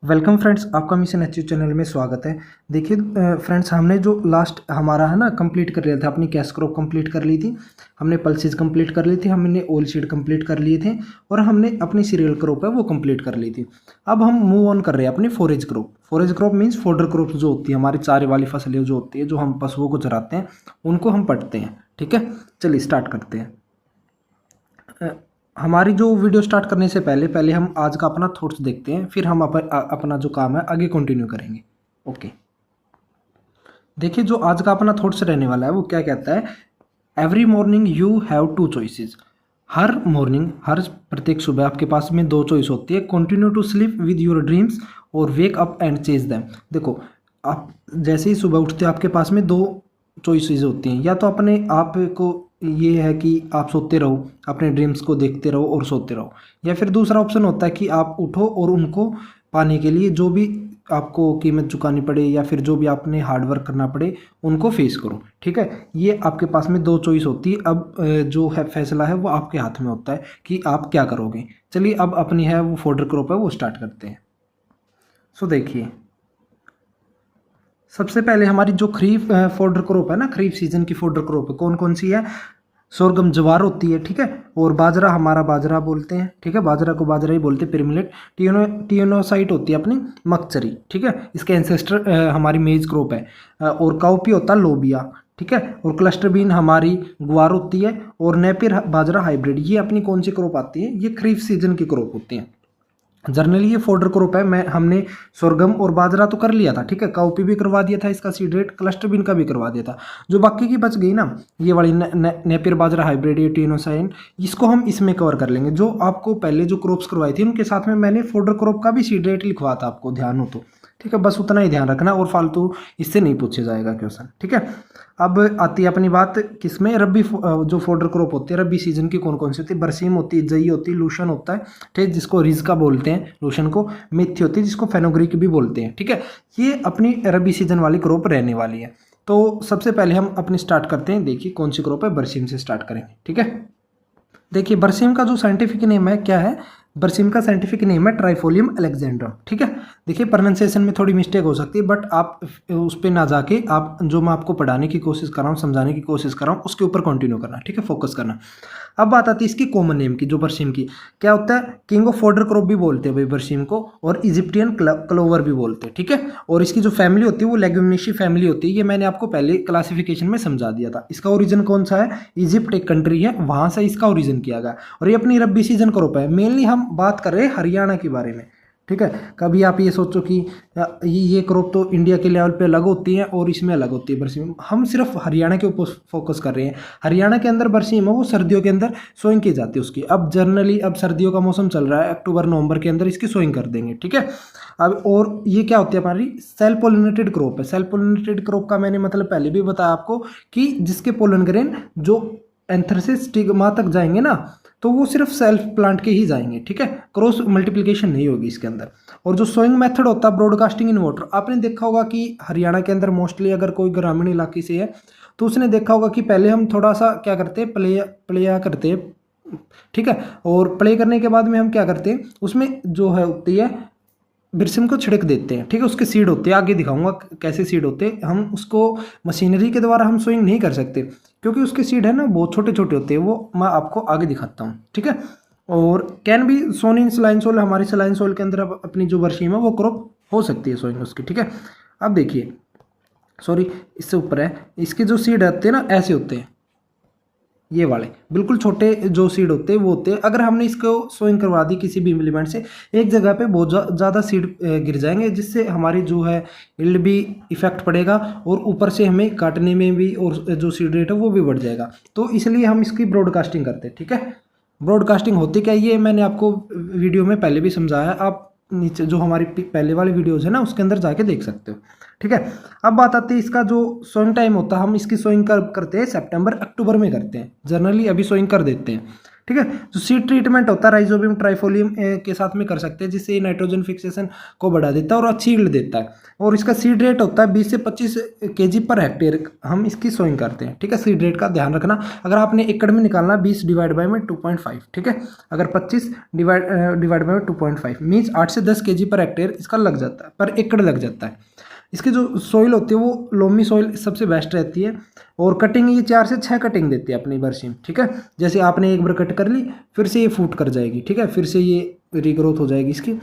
Welcome friends, आपका mission HU channel में स्वागत है। देखिए फ्रेंड्स, हमने जो लास्ट हमारा है ना कंप्लीट कर लिया था, अपनी कैश क्रॉप कंप्लीट कर ली थी, हमने पल्सेस कंप्लीट कर ली थी, हमने ऑयल सीड कंप्लीट कर लिए थे और हमने अपनी सीरियल क्रॉप है वो कंप्लीट कर ली थी। अब हम मूव ऑन कर रहे हैं अपनी forage crop. Forage crop means fodder crop जो होती है, हमारी चारे वाली फसलें जो होती है, जो हम पशुओं को चराते हैं, उनको हम पटते हैं। ठीक है, चलिए स्टार्ट करते हैं। हमारी जो वीडियो स्टार्ट करने से पहले पहले हम आज का अपना थॉट्स देखते हैं, फिर हम अपना जो काम है आगे कंटिन्यू करेंगे। ओके, देखिए जो आज का अपना थॉट्स रहने वाला है वो क्या कहता है। Every morning you have two choices. हर मॉर्निंग, हर प्रत्येक सुबह आपके पास में दो चॉइस होती है। Continue to sleep with your dreams और wake up and chase them. देखो, आप जैसे ही सुबह उठते हो आपके पास में दो चॉइसेस होती हैं। या तो अपने आप को ये है कि आप सोते रहो, अपने ड्रीम्स को देखते रहो और सोते रहो, या फिर दूसरा ऑप्शन होता है कि आप उठो और उनको पाने के लिए जो भी आपको कीमत चुकानी पड़े या फिर जो भी आपने हार्डवर्क करना पड़े उनको फेस करो। ठीक है, ये आपके पास में दो चॉइस होती है। अब जो है फैसला है वो आपके हाथ में होता है कि आप क्या करोगे। चलिए अब अपनी है वो फोल्डर क्रॉप है वो स्टार्ट करते हैं। सो देखिए, सबसे पहले हमारी जो खरीफ फोल्डर क्रॉप है ना, खरीफ सीजन की फोल्डर क्रॉप है, कौन कौन सी है। सोरगम ज्वार होती है, ठीक है, और बाजरा हमारा बाजरा बोलते हैं। ठीक है, बाजरा को बाजरा ही बोलते हैं, पिरमिलेट। टियोनोसाइट होती है अपनी मकचरी। ठीक है, इसके एंसेस्टर हमारी मेज क्रॉप है। और काउपी होता है लोबिया। ठीक है, और क्लस्टर बीन हमारी ग्वार होती है। और नेपियर बाजरा हाइब्रिड, ये अपनी कौन सी क्रॉप आती है, ये खरीफ सीजन की क्रॉप होती है। जनरली ये फोल्डर क्रॉप है। हमने सोरगम और बाजरा तो कर लिया था। ठीक है, काउपी भी करवा दिया था, इसका सीड रेट क्लस्टर बीन का भी करवा दिया था। जो बाकी की बच गई ना, ये वाली नेपियर बाजरा हाइब्रिड, ये टीनोसाइन, इसको हम इसमें कवर कर लेंगे। जो आपको पहले जो क्रॉप्स करवाई थी उनके साथ में मैंने फोल्डर क्रॉप का भी सीड रेट लिखवा था, आपको ध्यान हो तो। ठीक है, बस उतना ही ध्यान रखना और फालतू इससे नहीं पूछे जाएगा क्वेश्चन। ठीक है, अब आती है अपनी बात किसमें, रबी जो फोल्डर क्रॉप होती है रबी सीजन की कौन कौन सी होती है। बरसीम होती है, जई होती है, लूशन होता है, ठीक है, जिसको रिजका बोलते हैं लूशन को। मेथी होती है जिसको फेनोग्रीक भी बोलते हैं। ठीक है, ये अपनी रबी सीजन वाली क्रॉप रहने वाली है। तो सबसे पहले हम अपनी स्टार्ट करते हैं। देखिए कौन सी क्रॉप है, बरसीम से स्टार्ट करेंगे। ठीक है, देखिए बरसीम का जो साइंटिफिक नेम है क्या है, बरसीम का साइंटिफिक नेम है ट्राइफोलियम अलेक्जेंड्रम। ठीक है, देखिए प्रोनाउंसिएशन में थोड़ी मिस्टेक हो सकती है, बट आप उस पर ना जाके आप जो मैं आपको पढ़ाने की कोशिश कर रहा हूँ, समझाने की कोशिश कर रहा हूँ, उसके ऊपर कंटिन्यू करना। ठीक है, फोकस करना। अब बात आती है इसकी कॉमन नेम की, जो बरसीम की क्या होता है। किंग ऑफ फोल्डर क्रॉप भी बोलते हैं भाई बरसीम को, और इजिप्टियन क्लोवर भी बोलते हैं। ठीक है, और इसकी जो फैमिली होती है वो लेग्यूमिनेसी फैमिली होती है। ये मैंने आपको पहले क्लासिफिकेशन में समझा दिया था। इसका ओरिजिन कौन सा है, इजिप्ट एक कंट्री है, वहां से इसका ओरिजिन किया गया। और ये अपनी रब्बी सीजन क्रॉप है। मेनली हम बात कर रहे हैं हरियाणा के बारे में। ठीक है, कभी आप ये सोचो कि ये क्रॉप तो इंडिया के लेवल पे अलग होती है और इसमें अलग होती है बरसीम। हम सिर्फ हरियाणा के ऊपर फोकस कर रहे हैं। हरियाणा के अंदर बरसीम है वो सर्दियों के अंदर सोइंग की जाती है उसकी। अब जनरली अब सर्दियों का मौसम चल रहा है, अक्टूबर नवंबर के अंदर इसकी सोइंग कर देंगे। ठीक है, अब और ये क्या होती है हमारी सेल्फ पोलिनेटेड क्रॉप है। सेल्फ पोलिनेटेड क्रॉप का मैंने मतलब पहले भी बताया आपको कि जिसके पोलन ग्रेन जो एंथर से स्टिग्मा तक जाएंगे ना, तो वो सिर्फ सेल्फ प्लांट के ही जाएंगे। ठीक है, क्रॉस मल्टीप्लिकेशन नहीं होगी इसके अंदर। और जो सोइंग मेथड होता है ब्रॉडकास्टिंग इन वाटर, आपने देखा होगा कि हरियाणा के अंदर मोस्टली अगर कोई ग्रामीण इलाके से है तो उसने देखा होगा कि पहले हम थोड़ा सा क्या करते हैं, प्ले करते हैं। ठीक है, और प्ले करने के बाद में हम क्या करते हैं, उसमें जो है होती है बिरसिम को छिड़क देते हैं। ठीक है, उसके सीड होते हैं, आगे दिखाऊंगा कैसे सीड होते हैं। हम उसको मशीनरी के द्वारा हम सोइंग नहीं कर सकते क्योंकि उसके सीड है ना बहुत छोटे छोटे होते हैं, वो मैं आपको आगे दिखाता हूँ। ठीक है, और कैन भी सोन इन सलाइन सोल, हमारी सलाइन सोल के अंदर अपनी जो बरसीम है वो क्रॉप हो सकती है सोइंग उसकी। ठीक है, अब देखिए, सॉरी इससे ऊपर है, इसके जो सीड होते हैं ना ऐसे होते हैं, ये वाले बिल्कुल छोटे जो सीड होते हैं वो होते हैं। अगर हमने इसको सोइंग करवा दी किसी भी इम्प्लीमेंट से, एक जगह पे बहुत ज़्यादा सीड गिर जाएंगे, जिससे हमारी जो है इल्ड भी इफेक्ट पड़ेगा और ऊपर से हमें काटने में भी और जो सीड रेट है वो भी बढ़ जाएगा। तो इसलिए हम इसकी ब्रॉडकास्टिंग करते हैं। ठीक है, ब्रॉडकास्टिंग होती क्या, ये मैंने आपको वीडियो में पहले भी समझाया। आप नीचे जो हमारी पहले वाली वीडियोज़ है ना उसके अंदर जाके देख सकते हो। ठीक है, अब बात आती है इसका जो सोइंग टाइम होता है, हम इसकी सोइंग करते हैं सितंबर अक्टूबर में करते हैं जनरली, अभी सोइंग कर देते हैं। ठीक है। जो सीड ट्रीटमेंट होता है राइजोबियम ट्राइफोलियम के साथ में कर सकते हैं, जिससे नाइट्रोजन फिक्सेशन को बढ़ा देता है और अच्छी यील्ड देता है। और इसका सीड रेट होता है 20 से 25 kg पर हेक्टेयर हम इसकी सोइंग करते हैं, ठीक है। सीड रेट का ध्यान रखना, अगर आपने एकड़ में निकालना 20 डिवाइड बाय में 2.5, ठीक है। अगर 25 डिवाइड बाय 2.5 मीन्स 8 से 10 kg पर हेक्टेयर इसका लग जाता है, पर एकड़ लग जाता है। इसकी जो सॉइल होती है वो लोमी सॉइल सबसे बेस्ट रहती है। और कटिंग ये 4 से 6 कटिंग देती है अपनी बरसीम, ठीक है। जैसे आपने एक बार कट कर ली, फिर से ये फूट कर जाएगी, ठीक है, फिर से ये रीग्रोथ हो जाएगी इसकी,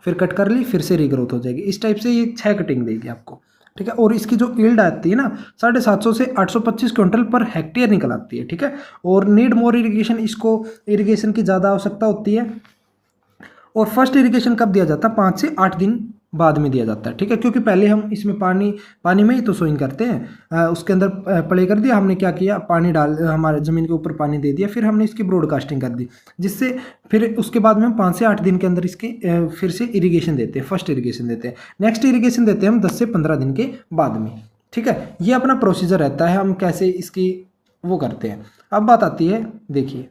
फिर कट कर ली, फिर से रीग्रोथ हो जाएगी। इस टाइप से ये 6 कटिंग देगी आपको, ठीक है। और इसकी जो यील्ड आती है ना 750 से 825 क्विंटल पर हेक्टेयर निकल आती है, ठीक है। और नीड मोर इरिगेशन, इसको इरिगेशन की ज़्यादा आवश्यकता होती है। और फर्स्ट इरिगेशन कब दिया जाता है? 5 से 8 दिन बाद में दिया जाता है, ठीक है। क्योंकि पहले हम इसमें पानी में ही तो सोइंग करते हैं, उसके अंदर प्ले कर दिया हमने, क्या किया, पानी डाल हमारे ज़मीन के ऊपर पानी दे दिया, फिर हमने इसकी ब्रॉडकास्टिंग कर दी, जिससे फिर उसके बाद में हम 5 से 8 दिन के अंदर इसकी फिर से इरीगेशन देते हैं, फर्स्ट इरीगेशन देते हैं। नेक्स्ट इरीगेशन देते हैं हम 10 से 15 दिन के बाद में, ठीक है। ये अपना प्रोसीजर रहता है, हम कैसे इसकी वो करते हैं। अब बात आती है, देखिए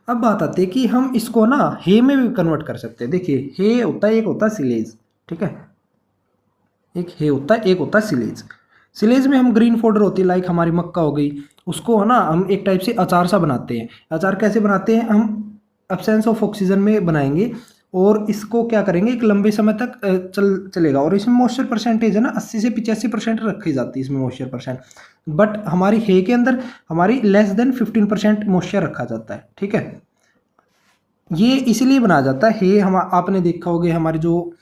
अब बात आती है कि हम इसको ना हे में भी कन्वर्ट कर सकते हैं। देखिए हे होता है, एक होता है सिलेज, ठीक है, एक हे होता है, एक होता है सिलेज। सिलेज में हम ग्रीन फोडर होती है, लाइक हमारी मक्का हो गई, उसको है ना हम एक टाइप से अचार सा बनाते हैं। अचार कैसे बनाते हैं? हम एब्सेंस ऑफ ऑक्सीजन में बनाएंगे और इसको क्या करेंगे, एक लंबे समय तक चलेगा। और इसमें मॉइस्चर परसेंटेज है ना 80 से 85% रखी जाती है इसमें मॉइस्चर परसेंट, बट हमारी हे के अंदर हमारी लेस देन 15% मॉइस्चर रखा जाता है, ठीक है। ये इसलिए बनाया जाता है हे, हम आपने देखा होगा हमारी जो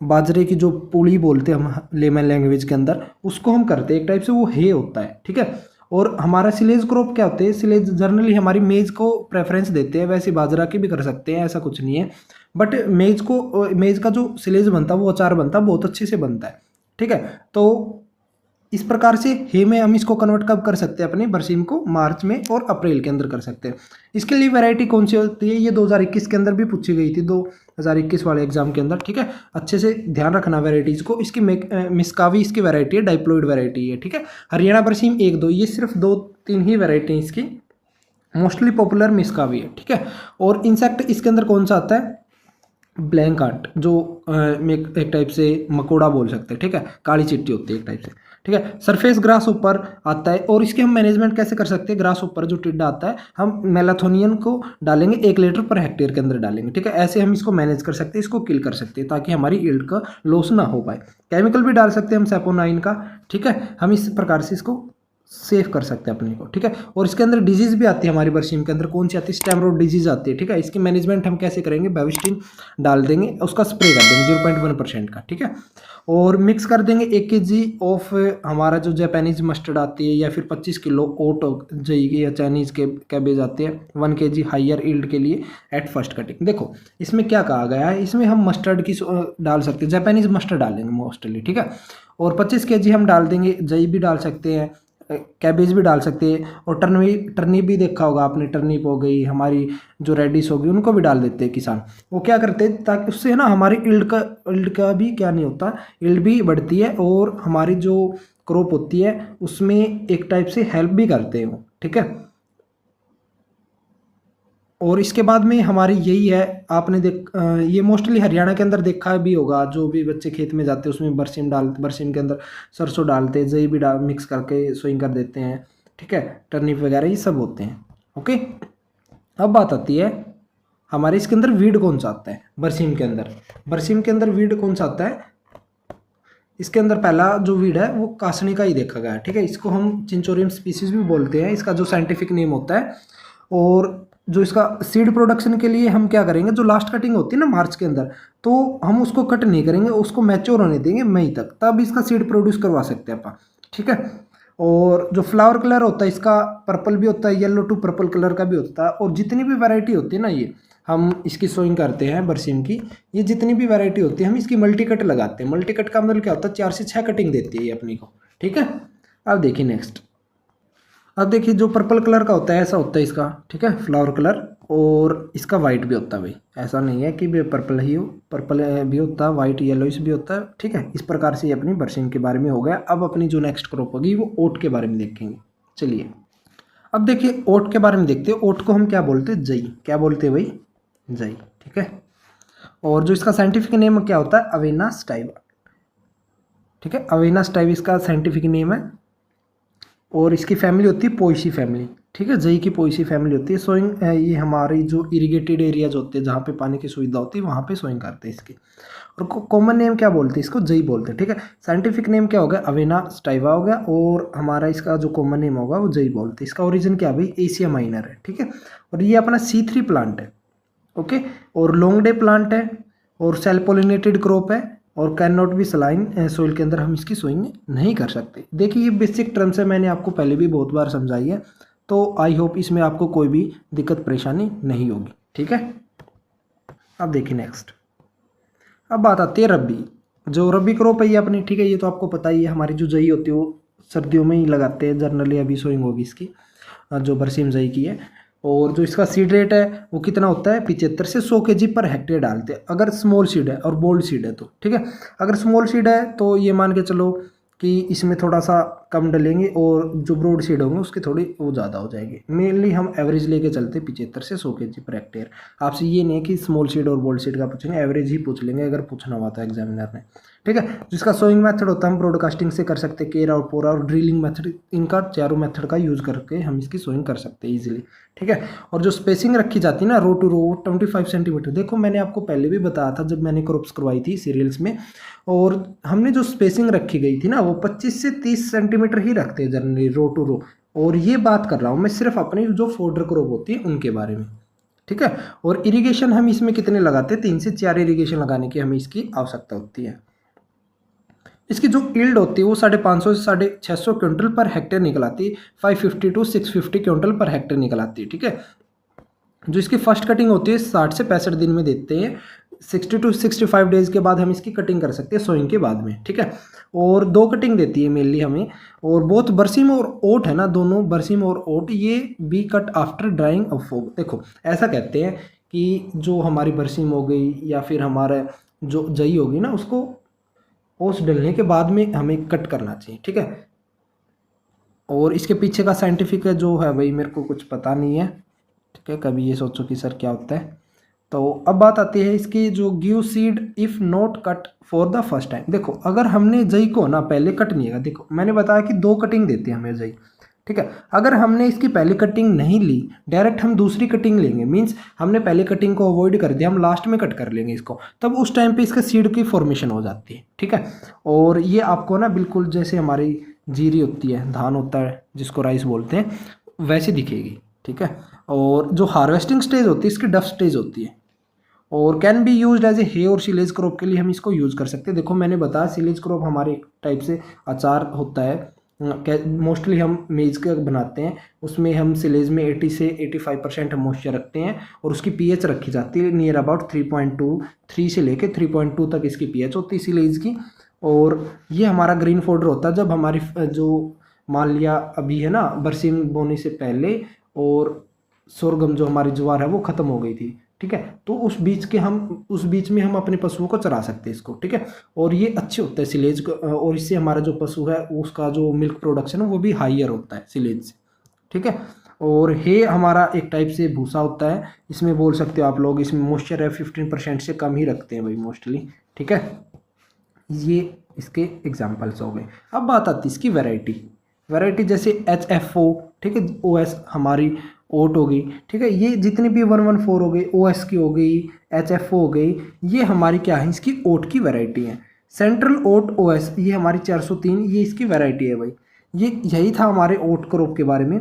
बाजरे की जो पुली बोलते हैं हम लेमन लैंग्वेज के अंदर, उसको हम करते हैं एक टाइप से, वो हे होता है, ठीक है। और हमारा सिलेज क्रॉप क्या होते हैं? सिलेज जनरली हमारी मेज को प्रेफरेंस देते हैं, वैसे बाजरा की भी कर सकते हैं, ऐसा कुछ नहीं है। बट मेज का जो सिलेज बनता है वो अचार बनता है, बहुत अच्छे से बनता है, ठीक है। तो इस प्रकार से हे में हम इसको कन्वर्ट कब कर सकते हैं? अपने बरसीम को मार्च में और अप्रैल के अंदर कर सकते हैं। इसके लिए वैरायटी कौन सी होती है? ये 2021 के अंदर भी पूछी गई थी, 2021 वाले एग्जाम के अंदर, ठीक है। अच्छे से ध्यान रखना वैरायटीज़ को। इसकी मिसकावी इसकी वैरायटी है, डाइप्लोइड वैरायटी है, ठीक है। हरियाणा बरसीम 1-2, ये सिर्फ 2-3 ही वैरायटी है इसकी, मोस्टली पॉपुलर मिसकावी है, ठीक है। और इंसेक्ट इसके अंदर कौन सा आता है? ब्लैंक आर्ट, जो एक टाइप से मकोड़ा बोल सकते हैं, ठीक है, काली चिट्टी होती है एक टाइप से, ठीक है। सरफेस ग्रास ऊपर आता है। और इसके हम मैनेजमेंट कैसे कर सकते हैं? ग्रास ऊपर जो टिड्डा आता है हम मेलाथोनियन को डालेंगे 1 लीटर पर हेक्टेयर के अंदर डालेंगे, ठीक है। ऐसे हम इसको मैनेज कर सकते हैं, इसको किल कर सकते हैं, ताकि हमारी यील्ड का लॉस ना हो पाए। केमिकल भी डाल सकते हैं हम सैपोनाइन का, ठीक है। हम इस प्रकार से इसको सेव कर सकते हैं अपने को, ठीक है। और इसके अंदर डिजीज भी आती है हमारी बरसीम के अंदर, कौन सी आती है? स्टेम रोड डिजीज आती है, ठीक है। इसकी मैनेजमेंट हम कैसे करेंगे? बेविस्टिन डाल देंगे, उसका स्प्रे कर देंगे 0.1% का, ठीक है। और मिक्स कर देंगे 1 kg ऑफ हमारा जो जापानीज मस्टर्ड आती है, या फिर 25 किलो ओट जाएगी, या चाइनीज के कैबेज आते हैं 1 kg हाइयर यील्ड के लिए एट फर्स्ट कटिंग। देखो इसमें क्या कहा गया है, इसमें हम मस्टर्ड की डाल सकते हैं, जापानीज मस्टर्ड डालेंगे मोस्टली, ठीक है। और 25 kg हम डाल देंगे, जई भी डाल सकते हैं, कैबेज भी डाल सकते हैं। और टर्निप भी देखा होगा आपने, टर्निप हो गई हमारी, जो रेडिस होगी, उनको भी डाल देते हैं किसान। वो क्या करते हैं, ताकि उससे ना हमारी यील्ड का भी क्या नहीं होता, यील्ड भी बढ़ती है, और हमारी जो क्रॉप होती है उसमें एक टाइप से हेल्प भी करते हैं वो, ठीक है। और इसके बाद में हमारी यही है, आपने ये मोस्टली हरियाणा के अंदर देखा भी होगा, जो भी बच्चे खेत में जाते हैं उसमें बरसीम के अंदर सरसों डालते हैं, जई भी मिक्स करके सोइंग कर देते हैं, ठीक है। टर्निप वगैरह ये सब होते हैं, ओके। अब बात आती है हमारे इसके अंदर वीड कौन सा आता है बरसीम के अंदर वीड कौन सा आता है? इसके अंदर पहला जो वीड है वो कासनी का ही देखा गया है, ठीक है। इसको हम चिंचोरियम स्पीसीज भी बोलते हैं, इसका जो साइंटिफिक नेम होता है। और जो इसका सीड प्रोडक्शन के लिए हम क्या करेंगे, जो लास्ट कटिंग होती है ना मार्च के अंदर, तो हम उसको कट नहीं करेंगे, उसको मैच्योर होने देंगे मई तक, तब इसका सीड प्रोड्यूस करवा सकते हैं अपन, ठीक है। और जो फ्लावर कलर होता है इसका पर्पल भी होता है, येलो टू पर्पल कलर का भी होता है। और जितनी भी वैरायटी होती है ना, ये हम इसकी सोइंग करते हैं बरसीम की, ये जितनी भी वैरायटी होती है हम इसकी मल्टी कट लगाते हैं। मल्टी कट का मतलब क्या होता है? 4 से 6 कटिंग देती है ये अपनी को, ठीक है। अब देखिए नेक्स्ट, अब देखिए जो पर्पल कलर का होता है ऐसा होता है इसका, ठीक है, फ्लावर कलर। और इसका वाइट भी होता है भाई, ऐसा नहीं है कि पर्पल ही हो, पर्पल भी होता है, वाइट येलोइश भी होता है, ठीक है। इस प्रकार से ये अपनी बरसीम के बारे में हो गया। अब अपनी जो नेक्स्ट क्रॉप होगी वो ओट के बारे में देखेंगे। चलिए अब देखिए ओट के बारे में देखते हैं। ओट को हम क्या बोलते हैं? जई। क्या बोलते हैं भाई? जई, ठीक है। और जो इसका साइंटिफिक नेम क्या होता है? अवेना स्टाइवा, ठीक है। अवेना स्टाइवा इसका साइंटिफिक नेम है। और इसकी फैमिली होती है पोएसी फैमिली, ठीक है। जई की पोएसी फैमिली होती है। सोइंग ये हमारी जो इरिगेटेड एरियाज होते हैं जहाँ पे पानी की सुविधा होती है वहाँ पे सोइंग करते हैं इसकी। और कॉमन नेम क्या बोलते हैं? इसको जई बोलते हैं, ठीक है। साइंटिफिक नेम क्या हो गया? अवेना स्टाइवा हो गया। और हमारा इसका जो कॉमन नेम होगा वो जई बोलते हैं। इसका ओरिजिन क्या भाई? एशिया माइनर है, ठीक है। और ये अपना C3 प्लांट है, ओके। और लॉन्ग डे प्लांट है और सेल पोलिनेटेड क्रॉप है और can not be saline soil के अंदर हम इसकी सोइंग नहीं कर सकते। देखिए ये बेसिक टर्म्स है, मैंने आपको पहले भी बहुत बार समझाई है, तो आई होप इसमें आपको कोई भी दिक्कत परेशानी नहीं होगी, ठीक है। अब देखिए नेक्स्ट, अब बात आती है रबी। जो रबी क्रॉप है ये अपनी, ठीक है, ये तो आपको पता ही है। हमारी जो जई होती है वो सर्दियों में ही लगाते हैं जनरली। अभी सोइंग होगी इसकी जो बरसीम जई की है। और जो इसका सीड रेट है वो कितना होता है? 75 से 100 kg पर हेक्टेयर डालते हैं अगर स्मॉल सीड है और बोल्ड सीड है तो, ठीक है। अगर स्मॉल सीड है तो ये मान के चलो कि इसमें थोड़ा सा कम डलेंगे और जो ब्रॉड सीड होंगे उसकी थोड़ी वो ज़्यादा हो जाएगी। मेनली हम एवरेज लेके चलते 75 से 100 kg पर हेक्टेयर। आपसे ये नहीं है कि स्मॉल सीड और बोल्ड सीड का पूछेंगे, एवरेज ही पूछ लेंगे अगर पूछना हुआ था एग्जामिनर ने, ठीक है। जिसका सोइंग मेथड होता है हम ब्रॉडकास्टिंग से कर सकते हैं, केरा और पोरा और ड्रिलिंग मेथड, इनका चारों मेथड का यूज़ करके हम इसकी सोइंग कर सकते हैं ईजिली, ठीक है। और जो स्पेसिंग रखी जाती है ना रो टू रो 25 सेंटीमीटर। देखो मैंने आपको पहले भी बताया था जब मैंने क्रॉप्स करवाई थी सीरियल्स में, और हमने जो स्पेसिंग रखी गई थी ना वो 25 से 30 सेंटीमीटर ही रखते हैं जनरली रो टू रो। और ये बात कर रहा हूँ मैं सिर्फ अपनी जो फोल्डर क्रॉप होती है उनके बारे में, ठीक है। और इरिगेशन हम इसमें कितने लगाते हैं? 3 से 4 इरिगेशन लगाने की हमें इसकी आवश्यकता होती है। इसकी जो यील्ड होती है वो 550 से 650 क्विंटल पर हेक्टेयर निकल आती है। 550 टू 650 क्विंटल पर हेक्टेयर निकल आती है, ठीक है। जो इसकी फर्स्ट कटिंग होती है 60 से 65 दिन में देते हैं। 60 टू 65 डेज के बाद हम इसकी कटिंग कर सकते हैं सोइंग के बाद में, ठीक है। और 2 कटिंग देती है मेनली हमें। और बहुत बरसीम और ओट है ना, दोनों बरसीम और ओट ये be cut after drying of fog. देखो ऐसा कहते हैं कि जो हमारी बरसीम हो गई या फिर हमारा जो जई होगी ना उसको ओस डलने के बाद में हमें कट करना चाहिए, ठीक है। और इसके पीछे का साइंटिफिक जो है भाई मेरे को कुछ पता नहीं है, ठीक है। कभी ये सोचो कि सर क्या होता है। तो अब बात आती है इसकी जो give seed if not cut for the first time. देखो अगर हमने जई को ना पहले कट नहीं किया, देखो मैंने बताया कि 2 कटिंग देती है हमें जई, ठीक है। अगर हमने इसकी पहली कटिंग नहीं ली, डायरेक्ट हम दूसरी कटिंग लेंगे, मींस हमने पहले कटिंग को अवॉइड कर दिया, हम लास्ट में कट कर लेंगे इसको, तब उस टाइम पे इसका सीड की फॉर्मेशन हो जाती है, ठीक है। और ये आपको ना बिल्कुल जैसे हमारी जीरी होती है, धान होता है जिसको राइस बोलते हैं, वैसे दिखेगी, ठीक है। और जो हार्वेस्टिंग स्टेज होती है इसकी डफ स्टेज होती है और can be used as a hay और सिलेज क्रॉप के लिए हम इसको यूज़ कर सकते हैं। देखो मैंने बताया सिलेज क्रॉप हमारे एक टाइप से अचार होता है, मोस्टली हम मेज का बनाते हैं, उसमें हम सिलेज में 80 से 85% हम मॉइस्चर रखते हैं और उसकी पीएच रखी जाती है नियर अबाउट 3.23 से लेके 3.2 तक इसकी पीएच होती है सिलेज की। और ये हमारा ग्रीन फोल्डर होता है जब हमारी जो मान लिया अभी है ना बरसीम बोने से पहले और सोरगम जो हमारी ज्वार है वो ख़त्म हो गई थी, ठीक है। तो उस बीच में हम अपने पशुओं को चरा सकते हैं इसको, ठीक है। और ये अच्छे होता है सिलेज और इससे हमारा जो पशु है उसका जो मिल्क प्रोडक्शन है वो भी हाइयर होता है सिलेज से, ठीक है। और हे हमारा एक टाइप से भूसा होता है, इसमें बोल सकते हो आप लोग, इसमें मॉइस्चर है 15% से कम ही रखते हैं भाई मोस्टली, ठीक है। ये इसके एग्जाम्पल्स हो गए। अब बात आती है इसकी वैरायटी जैसे HFO, ठीक है, OS हमारी ओट हो गई, ठीक है। ये जितनी भी 114 हो गई, OS की हो गई, HFO हो गई, ये हमारी क्या है इसकी ओट की वैरायटी है। सेंट्रल ओट OS ये हमारी 403 ये इसकी वैरायटी है भाई। ये यही था हमारे ओट क्रॉप के बारे में।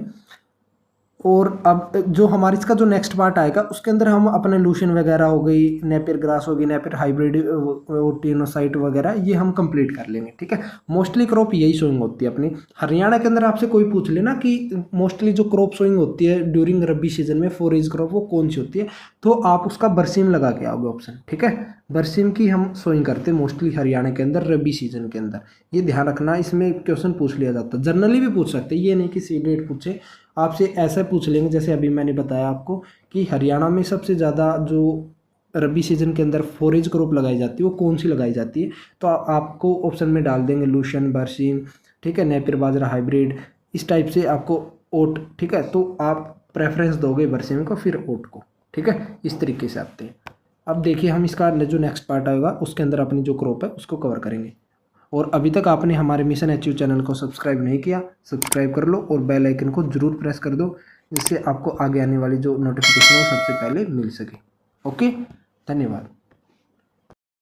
और अब जो हमारे इसका जो नेक्स्ट पार्ट आएगा उसके अंदर हम अपने लूशन वगैरह हो गई, नेपियर ग्रास हो गई, नेपियर हाइब्रिड टिनोसाइट वगैरह ये हम कंप्लीट कर लेंगे, ठीक है। मोस्टली क्रॉप यही सोइंग होती है अपनी। हरियाणा के अंदर आपसे कोई पूछ लेना कि मोस्टली जो क्रॉप सोइंग होती है ड्यूरिंग रबी सीजन में फोरेज क्रॉप वो कौन सी होती है, तो आप उसका बरसीम लगा के आओगे ऑप्शन, ठीक है। बरसीम की हम सोइंग करते हैं मोस्टली हरियाणा के अंदर रबी सीजन के अंदर। ये ध्यान रखना, इसमें क्वेश्चन पूछ लिया जाता है, जनरली भी पूछ सकते हैं, ये नहीं कि सी डेट पूछे, आपसे ऐसा पूछ लेंगे जैसे अभी मैंने बताया आपको कि हरियाणा में सबसे ज़्यादा जो रबी सीजन के अंदर फोरेज क्रॉप लगाई जाती है वो कौन सी लगाई जाती है, तो आपको ऑप्शन में डाल देंगे लूशन, बरसीम, ठीक है, नेपियर बाजरा हाइब्रिड, इस टाइप से आपको ओट, ठीक है। तो आप प्रेफरेंस दोगे बरसीम को फिर ओट को, ठीक है। इस तरीके से आते हैं। अब देखिए हम इसका जो नेक्स्ट पार्ट आएगा उसके अंदर अपनी जो क्रॉप है उसको कवर करेंगे। और अभी तक आपने हमारे मिशन अचीव चैनल को सब्सक्राइब नहीं किया, सब्सक्राइब कर लो और बेल आइकन को जरूर प्रेस कर दो, जिससे आपको आगे आने वाली जो नोटिफिकेशन हो सबसे पहले मिल सके। ओके, धन्यवाद।